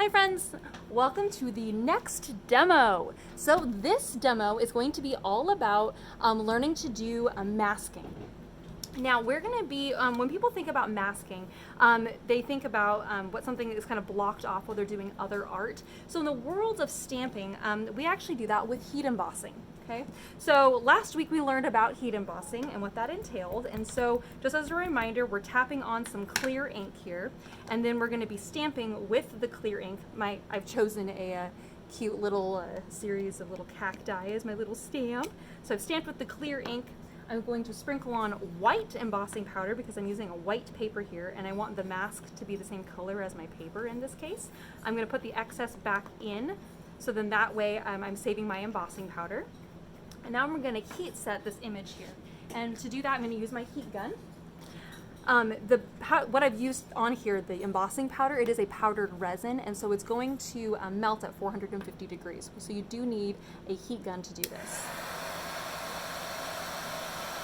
Hi friends, welcome to the next demo. So this demo is going to be all about learning to do masking. Now we're going to be, when people think about masking, they think about what something is kind of blocked off while they're doing other art. So in the world of stamping, we actually do that with heat embossing. Okay, so last week we learned about heat embossing and what that entailed, and so just as a reminder, we're tapping on some clear ink here, and then we're going to be stamping with the clear ink. I've chosen a cute little series of little cacti as my little stamp. So I've stamped with the clear ink. I'm going to sprinkle on white embossing powder because I'm using a white paper here, and I want the mask to be the same color as my paper in this case. I'm going to put the excess back in, so then that way I'm saving my embossing powder. And now I'm going to heat set this image here. And to do that, I'm going to use my heat gun. What I've used on here, the embossing powder, it is a powdered resin, and so it's going to melt at 450 degrees. So you do need a heat gun to do this.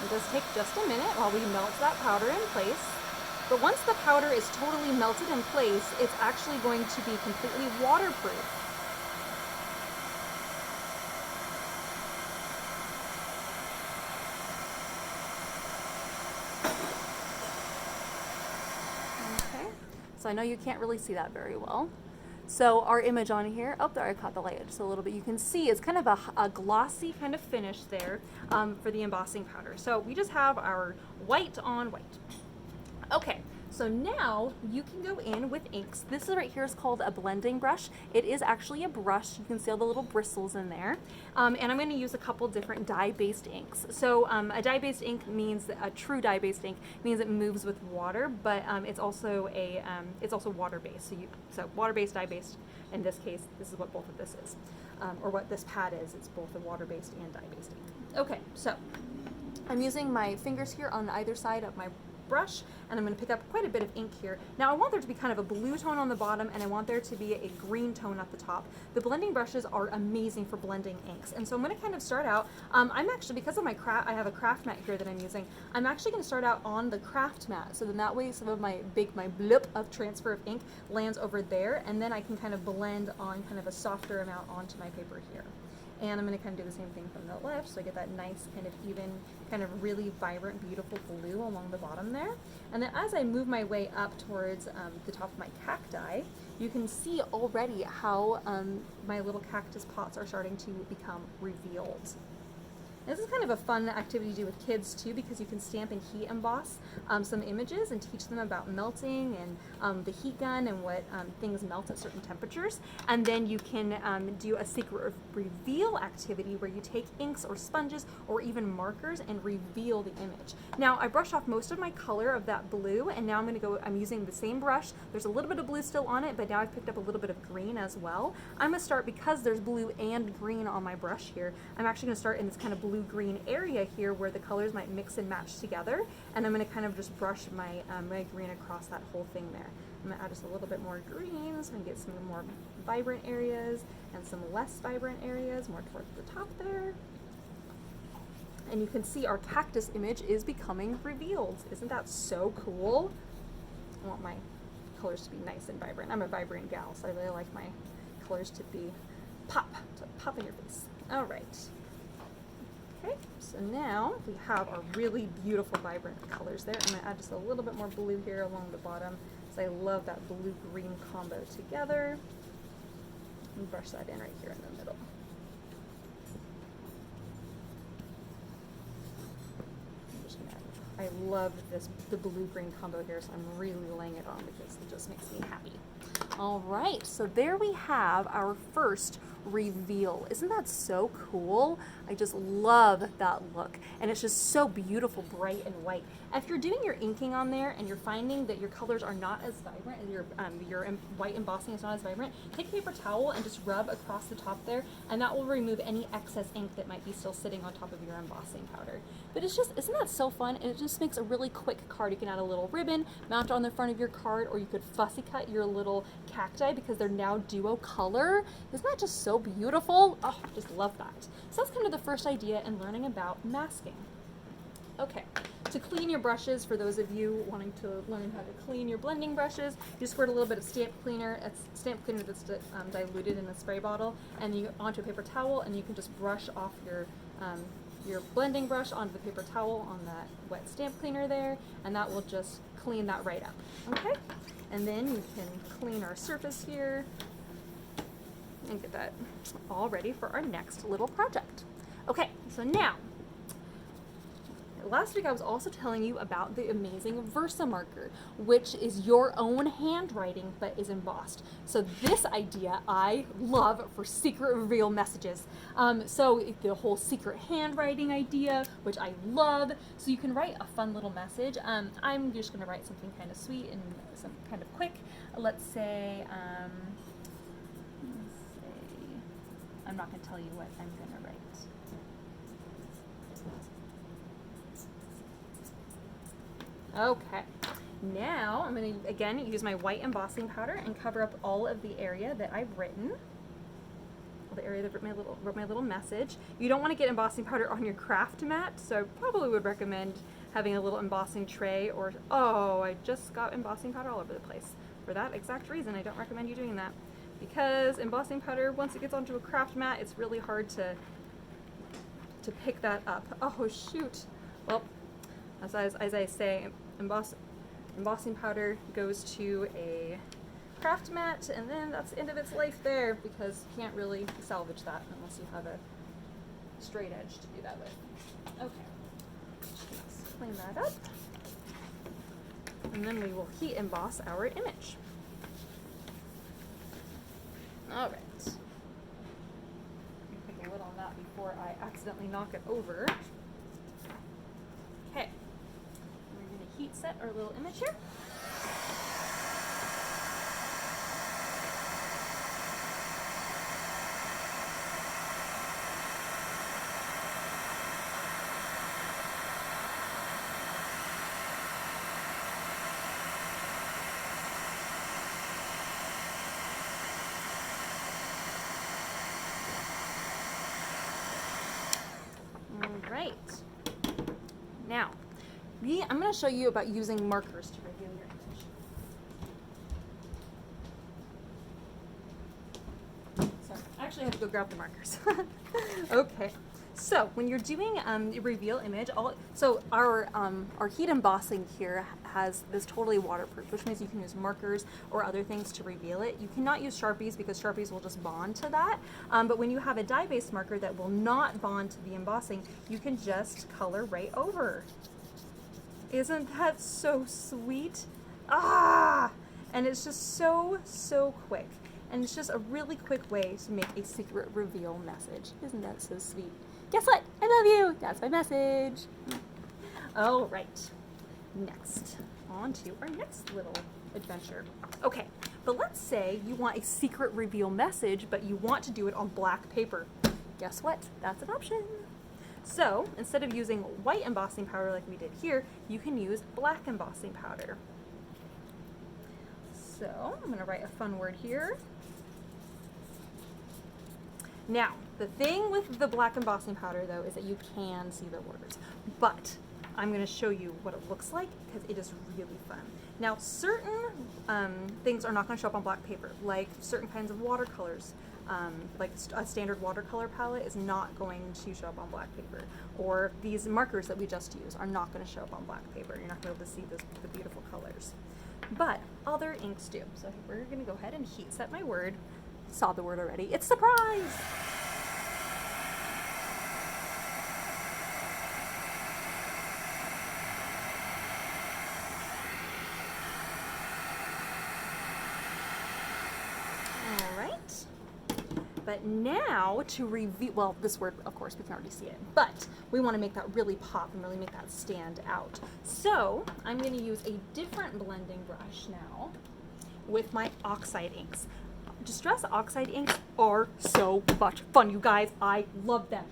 It does take just a minute while we melt that powder in place. But once the powder is totally melted in place, it's actually going to be completely waterproof. So I know you can't really see that very well. So our image on here, oh, there I caught the light just a little bit. You can see it's kind of a glossy kind of finish there for the embossing powder. So we just have our white on white. Okay, so now you can go in with inks. This is right here is called a blending brush. It is actually a brush. You can see all the little bristles in there. And I'm going to use a couple different dye-based inks. So a dye-based ink means, a true dye-based ink means it moves with water, but it's also water-based. So water-based, dye-based. In this case, this is what both of this is, or what this pad is. It's both a water-based and dye-based ink. Okay, so I'm using my fingers here on either side of my brush, and I'm going to pick up quite a bit of ink here. Now I want there to be kind of a blue tone on the bottom, and I want there to be a green tone at the top. The blending brushes are amazing for blending inks, and so I'm going to kind of start out, I'm actually, because of my craft, I have a craft mat here that I'm using, I'm actually going to start out on the craft mat, so then that way some of my blip of transfer of ink lands over there, and then I can kind of blend on kind of a softer amount onto my paper here. And I'm going to kind of do the same thing from the left, so I get that nice kind of even, kind of really vibrant, beautiful blue along the bottom there. And then as I move my way up towards the top of my cacti, you can see already how my little cactus pots are starting to become revealed. This is kind of a fun activity to do with kids too, because you can stamp and heat emboss some images and teach them about melting and the heat gun and what things melt at certain temperatures. And then you can do a secret reveal activity where you take inks or sponges or even markers and reveal the image. Now I brushed off most of my color of that blue, and now I'm using the same brush. There's a little bit of blue still on it, but now I've picked up a little bit of green as well. I'm going to start, because there's blue and green on my brush here, I'm actually going to start in this kind of blue-green area here where the colors might mix and match together, and I'm going to kind of just brush my my green across that whole thing there. I'm going to add just a little bit more green so I can get some more vibrant areas and some less vibrant areas more towards the top there. And you can see our cactus image is becoming revealed. Isn't that so cool? I want my colors to be nice and vibrant. I'm a vibrant gal, so I really like my colors to be pop in your face. All right. Okay, so now we have our really beautiful vibrant colors there. I'm going to add just a little bit more blue here along the bottom, because I love that blue-green combo together. And brush that in right here in the middle. I love the blue-green combo here, so I'm really laying it on because it just makes me happy. All right, so there we have our first reveal. Isn't that so cool? I just love that look, and it's just so beautiful, bright and white. If you're doing your inking on there and you're finding that your colors are not as vibrant and your white embossing is not as vibrant, take a paper towel and just rub across the top there, and that will remove any excess ink that might be still sitting on top of your embossing powder. But it's just, isn't that so fun? And it just makes a really quick card. You can add a little ribbon, mount it on the front of your card, or you could fussy cut your little cacti because they're now duo color. Isn't that just so beautiful? Oh, I just love that. So that's kind of the first idea in learning about masking. Okay, to clean your brushes, for those of you wanting to learn how to clean your blending brushes, you squirt a little bit of stamp cleaner. It's stamp cleaner that's diluted in a spray bottle, and you onto a paper towel, and you can just brush off your blending brush onto the paper towel on that wet stamp cleaner there, and that will just clean that right up. Okay, and then you can clean our surface here and get that all ready for our next little project. Okay, so now, last week I was also telling you about the amazing Versa marker, which is your own handwriting but is embossed. So this idea I love for secret reveal messages. So the whole secret handwriting idea, which I love. So you can write a fun little message. I'm just going to write something kind of sweet and some kind of quick. Let's say, I'm not going to tell you what I'm going to write. Okay, now I'm going to again use my white embossing powder and cover up all of the area that I've written, the area that wrote my little message. You don't want to get embossing powder on your craft mat, so I probably would recommend having a little embossing tray, or, oh, I just got embossing powder all over the place. For that exact reason, I don't recommend you doing that, because embossing powder, once it gets onto a craft mat, it's really hard to pick that up. Oh shoot. Well, as I say, embossing powder goes to a craft mat, and then that's the end of its life there, because you can't really salvage that unless you have a straight edge to do that with. Okay, let's clean that up, and then we will heat emboss our image. All right. Put the lid on that before I accidentally knock it over. Okay. We're going to heat set our little image here. All right. Now, I'm going to show you about using markers to reveal your image. Sorry, I actually have to go grab the markers. Okay, so when you're doing your reveal image, so our heat embossing here has this totally waterproof, which means you can use markers or other things to reveal it. You cannot use Sharpies because Sharpies will just bond to that. But when you have a dye-based marker that will not bond to the embossing, you can just color right over. Isn't that so sweet? Ah! And it's just so quick. And it's just a really quick way to make a secret reveal message. Isn't that so sweet? Guess what? I love you! That's my message. All right. Next, on to our next little adventure. Okay, but let's say you want a secret reveal message, but you want to do it on black paper. Guess what? That's an option. So instead of using white embossing powder like we did here, you can use black embossing powder. So I'm going to write a fun word here. Now, the thing with the black embossing powder, though, is that you can see the words, but I'm going to show you what it looks like because it is really fun. Now, certain things are not going to show up on black paper, like certain kinds of watercolors. Like a standard watercolor palette is not going to show up on black paper, or these markers that we just used are not going to show up on black paper. You're not going to be able to see the beautiful colors. But other inks do. So we're going to go ahead and heat set my word. Saw the word already. It's surprise! But now to reveal, well, this word, of course, we can already see it, but we want to make that really pop and really make that stand out. So I'm going to use a different blending brush now with my oxide inks. Distress oxide inks are so much fun, you guys. I love them.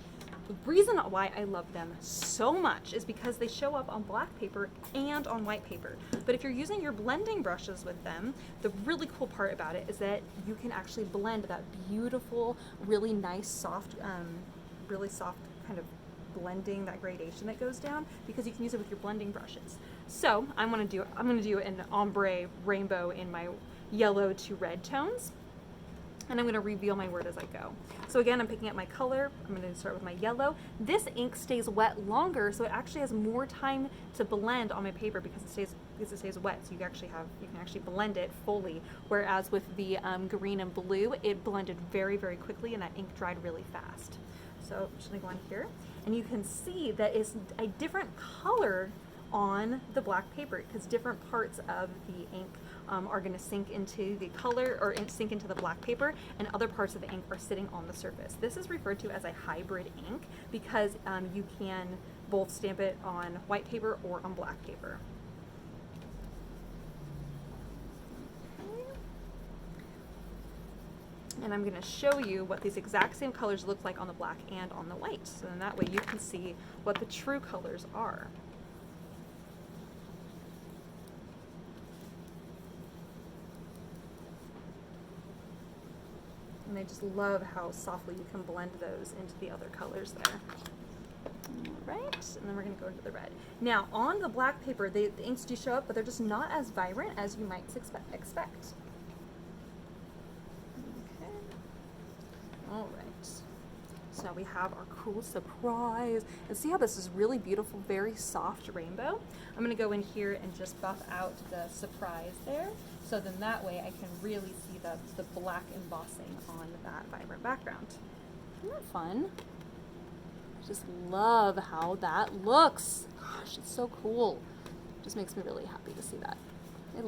The reason why I love them so much is because they show up on black paper and on white paper. But if you're using your blending brushes with them, the really cool part about it is that you can actually blend that beautiful, really nice, soft, really soft kind of blending, that gradation that goes down, because you can use it with your blending brushes. So I'm gonna do an ombre rainbow in my yellow to red tones, and I'm gonna reveal my word as I go. So again, I'm picking up my color. I'm gonna start with my yellow. This ink stays wet longer, so it actually has more time to blend on my paper because it stays wet. So you can actually blend it fully. Whereas with the green and blue, it blended very, very quickly, and that ink dried really fast. So I'm just gonna go on here, and you can see that it's a different color on the black paper because different parts of the ink are going to sink into the color or sink into the black paper, and other parts of the ink are sitting on the surface. This is referred to as a hybrid ink because you can both stamp it on white paper or on black paper. And I'm going to show you what these exact same colors look like on the black and on the white. So then that way you can see what the true colors are. And I just love how softly you can blend those into the other colors there. All right, and then we're gonna go into the red. Now, on the black paper, the inks do show up, but they're just not as vibrant as you might expect. Okay, all right. So now we have our cool surprise. And see how this is really beautiful, very soft rainbow? I'm gonna go in here and just buff out the surprise there. So then that way I can really see the black embossing on that vibrant background. Isn't that fun? I just love how that looks. Gosh, it's so cool. Just makes me really happy to see that. I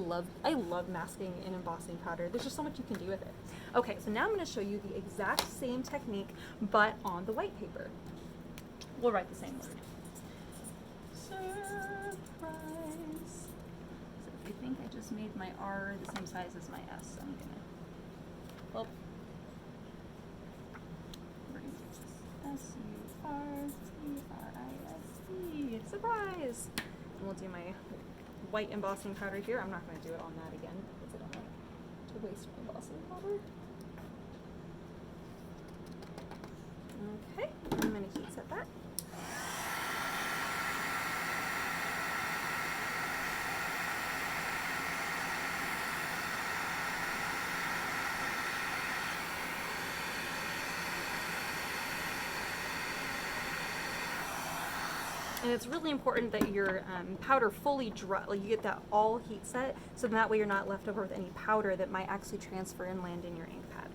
love masking and embossing powder. There's just so much you can do with it. Okay, so now I'm going to show you the exact same technique, but on the white paper. We'll write the same word. Surprise. So if you think I just made my R the same size as my S, I'm going to, well, we're going to use this. S-U-R-T-R-I-S-E. Surprise. And we'll do my white embossing powder here. I'm not going to do it on that again because I don't like to waste my embossing powder. Okay, I'm going to heat set that. And it's really important that your powder fully dry, like you get that all heat set, so that way you're not left over with any powder that might actually transfer and land in your ink pad.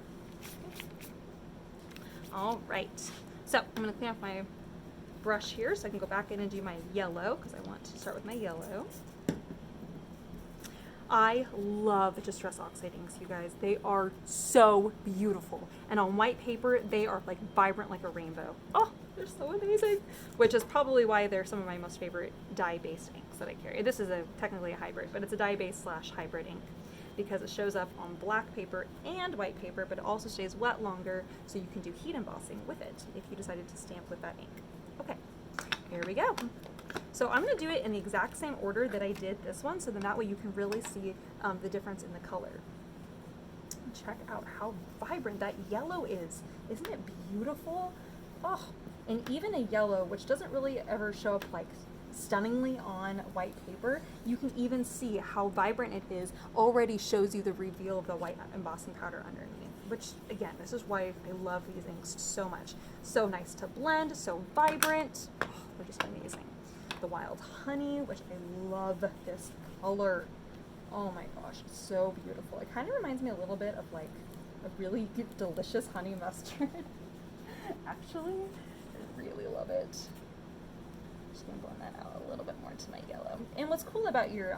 All right, so I'm gonna clean off my brush here so I can go back in and do my yellow, because I want to start with my yellow. I love Distress Oxide inks, you guys. They are so beautiful. And on white paper, they are like vibrant like a rainbow. Oh, they're so amazing. Which is probably why they're some of my most favorite dye-based inks that I carry. This is technically a hybrid, but it's a dye-based / hybrid ink because it shows up on black paper and white paper, but it also stays wet longer, so you can do heat embossing with it if you decided to stamp with that ink. Okay, here we go. So I'm going to do it in the exact same order that I did this one, so then that way you can really see the difference in the color. Check out how vibrant that yellow is. Isn't it beautiful? Oh, and even a yellow, which doesn't really ever show up like stunningly on white paper, you can even see how vibrant it is, already shows you the reveal of the white embossing powder underneath, which again, this is why I love these inks so much. So nice to blend, so vibrant. Oh, they're just amazing. The Wild Honey, which I love this color. Oh my gosh, it's so beautiful. It kind of reminds me a little bit of like a really delicious honey mustard. Actually, I really love it. Just gonna blend that out a little bit more into my yellow. And what's cool about your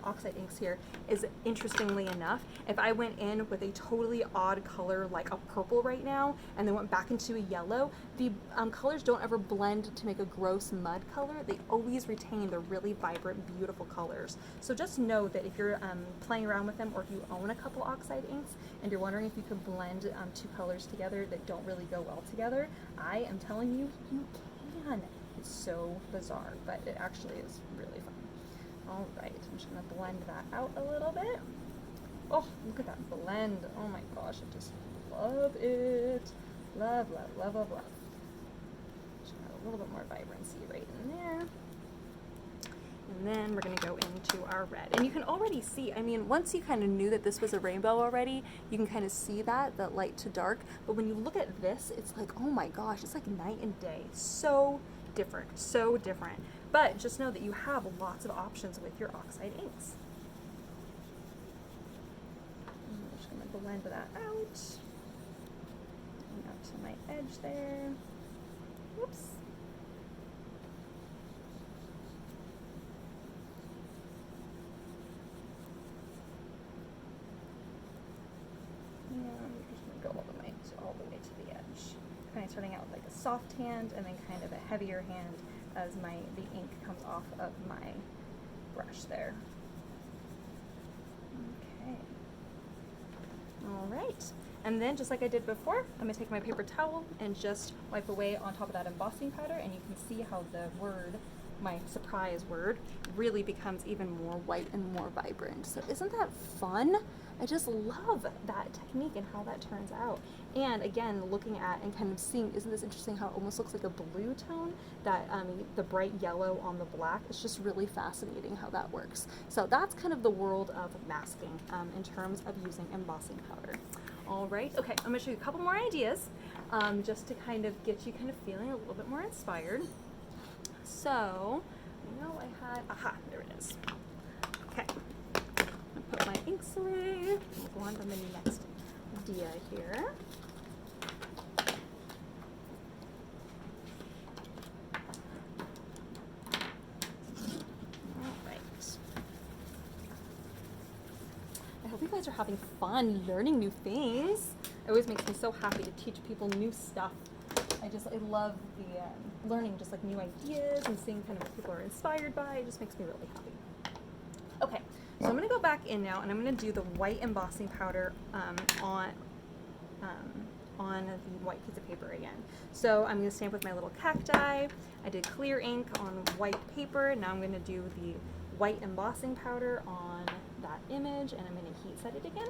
oxide inks here is, interestingly enough, if I went in with a totally odd color like a purple right now and then went back into a yellow, the colors don't ever blend to make a gross mud color. They always retain the really vibrant, beautiful colors. So just know that if you're playing around with them, or if you own a couple oxide inks and you're wondering if you could blend two colors together that don't really go well together, I am telling you, you can. It's so bizarre, but it actually is really fun. All right, I'm just gonna blend that out a little bit. Oh, look at that blend. Oh my gosh, I just love it. Love, love, love, love, love. Just gonna a little bit more vibrancy right in there. And then we're going to go into our red. And you can already see, I mean, once you kind of knew that this was a rainbow already, you can kind of see that light to dark. But when you look at this, it's like, oh my gosh, it's like night and day. So different, so different. But just know that you have lots of options with your oxide inks. I'm just going to blend that out. And out to my edge there. Whoops. And we're just going to go all the way to the edge. Kind of starting out with like a soft hand and then kind of a heavier hand as the ink comes off of my brush there. Okay. All right. And then just like I did before, I'm going to take my paper towel and just wipe away on top of that embossing powder, and you can see how the word, my surprise word, really becomes even more white and more vibrant. So isn't that fun? I just love that technique and how that turns out. And again, looking at and kind of seeing, isn't this interesting how it almost looks like a blue tone, that the bright yellow on the black? It's just really fascinating how that works. So that's kind of the world of masking in terms of using embossing powder. All right, okay, I'm gonna show you a couple more ideas just to kind of get you kind of feeling a little bit more inspired. So, I know I had, aha, there it is. Okay, I'm gonna put my inks away. We'll go on to the next idea here. All right. I hope you guys are having fun learning new things. It always makes me so happy to teach people new stuff. I love the learning just like new ideas and seeing kind of what people are inspired by. It just makes me really happy. Okay, so I'm going to go back in now and I'm going to do the white embossing powder on the white piece of paper again. So I'm going to stamp with my little cacti. I did clear ink on white paper. Now I'm going to do the white embossing powder on that image, and I'm going to heat set it again.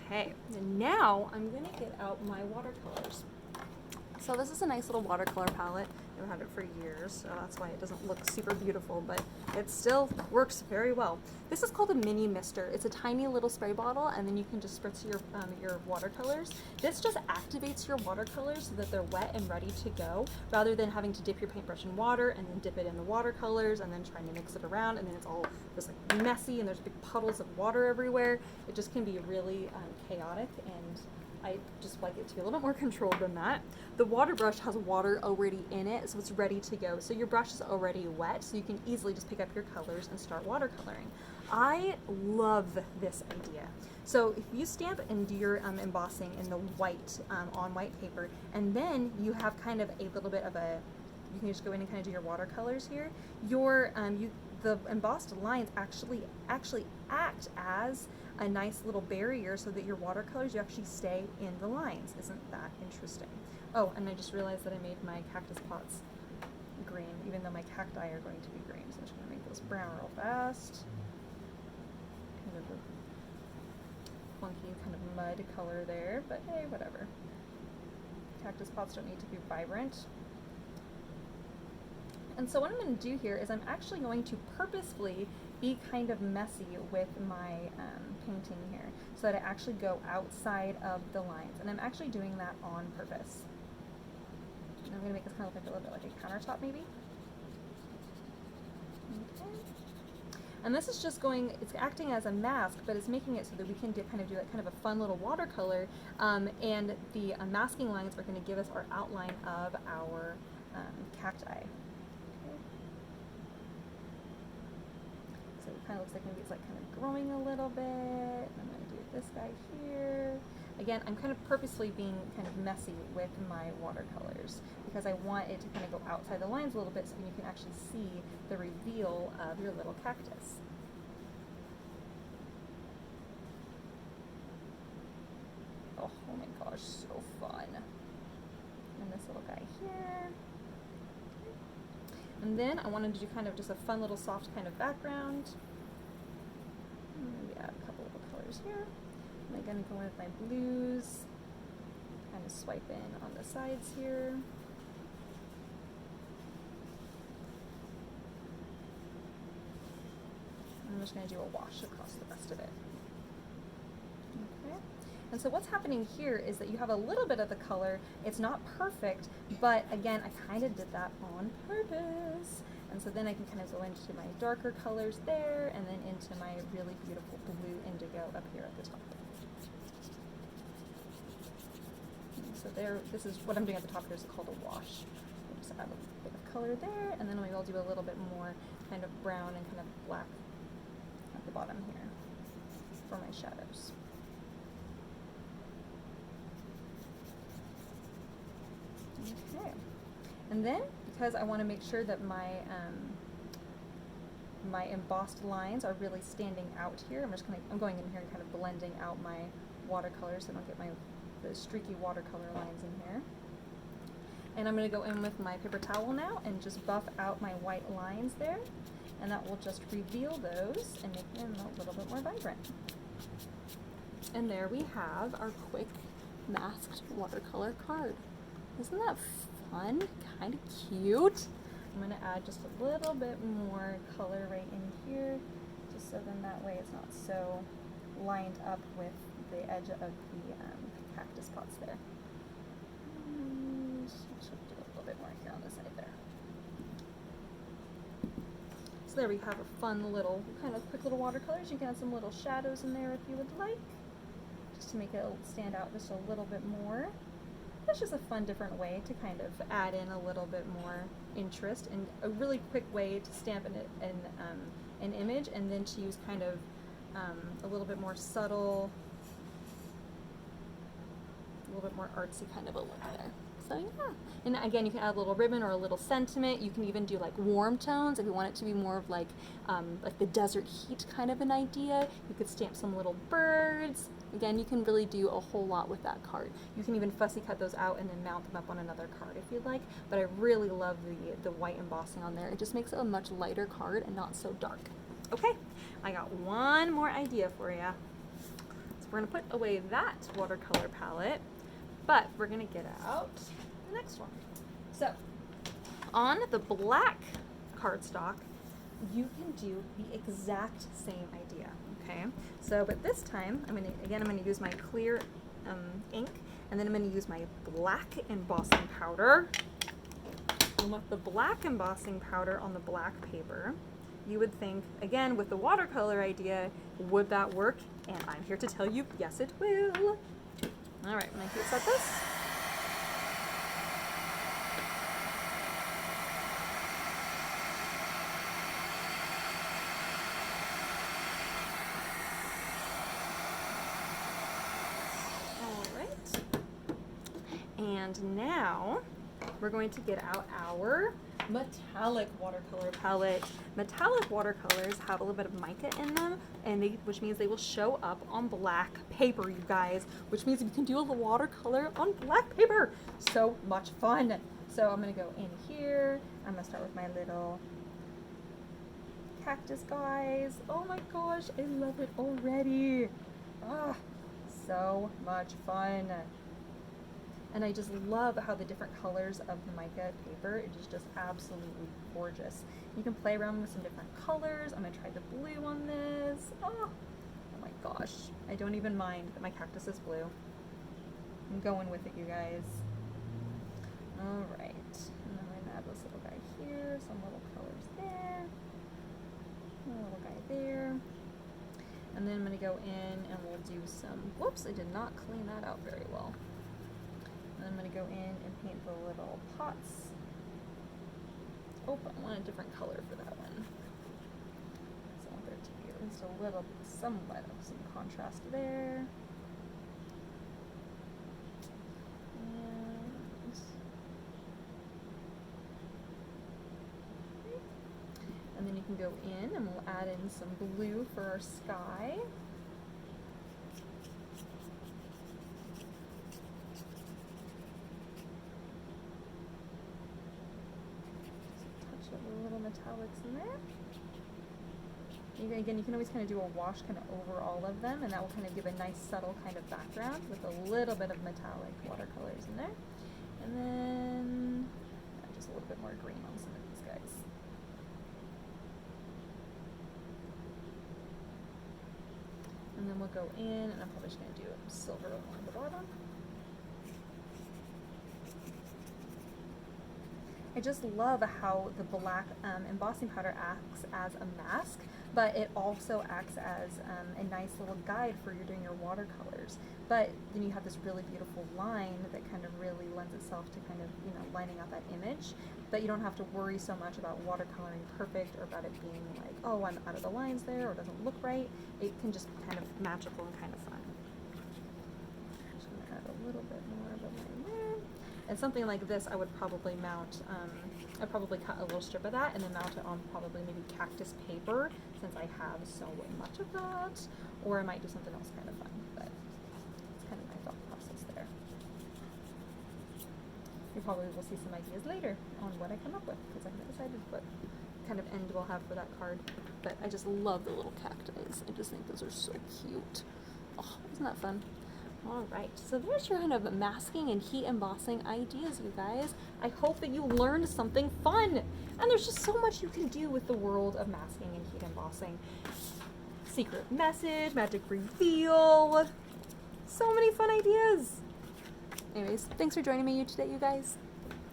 Okay, and now I'm going to get out my watercolors. So this is a nice little watercolor palette. I've had it for years, so that's why it doesn't look super beautiful, but it still works very well. This is called a mini mister. It's a tiny little spray bottle, and then you can just spritz your watercolors. This just activates your watercolors so that they're wet and ready to go, rather than having to dip your paintbrush in water and then dip it in the watercolors and then trying to mix it around, and then it's all just like messy and there's big puddles of water everywhere. It just can be really chaotic, and I just like it to be a little bit more controlled than that. The water brush has water already in it, so it's ready to go. So your brush is already wet, so you can easily just pick up your colors and start watercoloring. I love this idea. So if you stamp and do your embossing in the white, on white paper, and then you have kind of a little bit of you can just go in and kind of do your watercolors here, the embossed lines actually act as a nice little barrier so that your watercolors, you actually stay in the lines. Isn't that interesting? Oh, and I just realized that I made my cactus pots green, even though my cacti are going to be green. So I'm just going to make those brown real fast. Kind of a funky kind of mud color there, but hey, whatever. Cactus pots don't need to be vibrant. And so what I'm going to do here is I'm actually going to purposefully be kind of messy with my painting here so that I actually go outside of the lines. And I'm actually doing that on purpose. And I'm going to make this kind of look like a little bit like a countertop maybe. Okay. And this is just it's acting as a mask, but it's making it so that we can kind of do like kind of a fun little watercolor. And the masking lines are going to give us our outline of our cacti. So it kind of looks like maybe it's like kind of growing a little bit. I'm going to do this guy here. Again, I'm kind of purposely being kind of messy with my watercolors because I want it to kind of go outside the lines a little bit so you can actually see the reveal of your little cactus. Oh my gosh, so fun. And this little guy here. And then I wanted to do kind of just a fun little soft kind of background. Maybe add a couple little colors here. I'm going to go in with my blues, kind of swipe in on the sides here. I'm just going to do a wash across the rest of it. Okay. And so what's happening here is that you have a little bit of the color. It's not perfect, but again, I kind of did that on purpose. And so then I can kind of go into my darker colors there, and then into my really beautiful blue indigo up here at the top. And so there, this is what I'm doing at the top here is called a wash. I'll just add a bit of color there, and then maybe I'll do a little bit more kind of brown and kind of black at the bottom here for my shadows. Okay, and then because I want to make sure that my my embossed lines are really standing out here, I'm going in here and kind of blending out my watercolors so I don't get the streaky watercolor lines in here. And I'm going to go in with my paper towel now and just buff out my white lines there, and that will just reveal those and make them a little bit more vibrant. And there we have our quick masked watercolor card. Isn't that fun? Kind of cute. I'm going to add just a little bit more color right in here, just so then that way it's not so lined up with the edge of the cactus pots there. And should do a little bit more here on the side there. So there we have a fun little, kind of quick little watercolors. You can add some little shadows in there if you would like, just to make it stand out just a little bit more. That's just a fun, different way to kind of add in a little bit more interest, and a really quick way to stamp an image, and then to use kind of a little bit more subtle, a little bit more artsy kind of a look there. So yeah, and again, you can add a little ribbon or a little sentiment. You can even do like warm tones if you want it to be more of like the desert heat kind of an idea. You could stamp some little birds. Again, you can really do a whole lot with that card. You can even fussy cut those out and then mount them up on another card if you'd like, but I really love the white embossing on there. It just makes it a much lighter card and not so dark. Okay, I got one more idea for you. So we're gonna put away that watercolor palette, but we're gonna get out the next one. So on the black cardstock, you can do the exact same idea. Okay, so but this time I'm gonna use my clear ink, and then I'm gonna use my black embossing powder. And with the black embossing powder on the black paper, you would think, again, with the watercolor idea, would that work? And I'm here to tell you, yes, it will. All right, I'm gonna set this. And now we're going to get out our metallic watercolor palette. Metallic watercolors have a little bit of mica in them, and which means they will show up on black paper, you guys, which means you can do a watercolor on black paper. So much fun. So I'm going to go in here. I'm going to start with my little cactus guys. Oh my gosh, I love it already. Ah, so much fun. And I just love how the different colors of the mica paper, it is just absolutely gorgeous. You can play around with some different colors. I'm going to try the blue on this. Oh my gosh. I don't even mind that my cactus is blue. I'm going with it, you guys. All right. And then I'm going to add this little guy here, some little colors there, a little guy there. And then I'm going to go in and we'll do some, whoops, I did not clean that out very well. I'm going to go in and paint the little pots. Oh, I want a different color for that one. So I want there to be at least a little, somewhat of some contrast there. And then you can go in and we'll add in some blue for our sky. metallics in there. Again, you can always kind of do a wash kind of over all of them, and that will kind of give a nice subtle kind of background with a little bit of metallic watercolors in there. And then just a little bit more green on some of these guys. And then we'll go in, and I'm probably just going to do silver along the bottom. I just love how the black embossing powder acts as a mask, but it also acts as a nice little guide for you doing your watercolors. But then you have this really beautiful line that kind of really lends itself to kind of, you know, lining out that image. But you don't have to worry so much about watercoloring perfect or about it being like, oh, I'm out of the lines there or it doesn't look right. It can just be kind of magical and kind of fun. I'm just going to add a little bit more of a line there. And something like this I would probably mount, I'd probably cut a little strip of that and then mount it on probably maybe cactus paper since I have so much of that. Or I might do something else kind of fun, but it's kind of my thought process there. You probably will see some ideas later on what I come up with because I haven't decided what kind of end we'll have for that card. But I just love the little cacti. I just think those are so cute. Oh, isn't that fun? Alright, so there's your kind of masking and heat embossing ideas, you guys. I hope that you learned something fun. And there's just so much you can do with the world of masking and heat embossing. Secret message, magic reveal, so many fun ideas. Anyways, thanks for joining me today, you guys.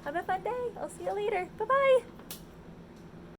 Have a fun day. I'll see you later. Bye-bye.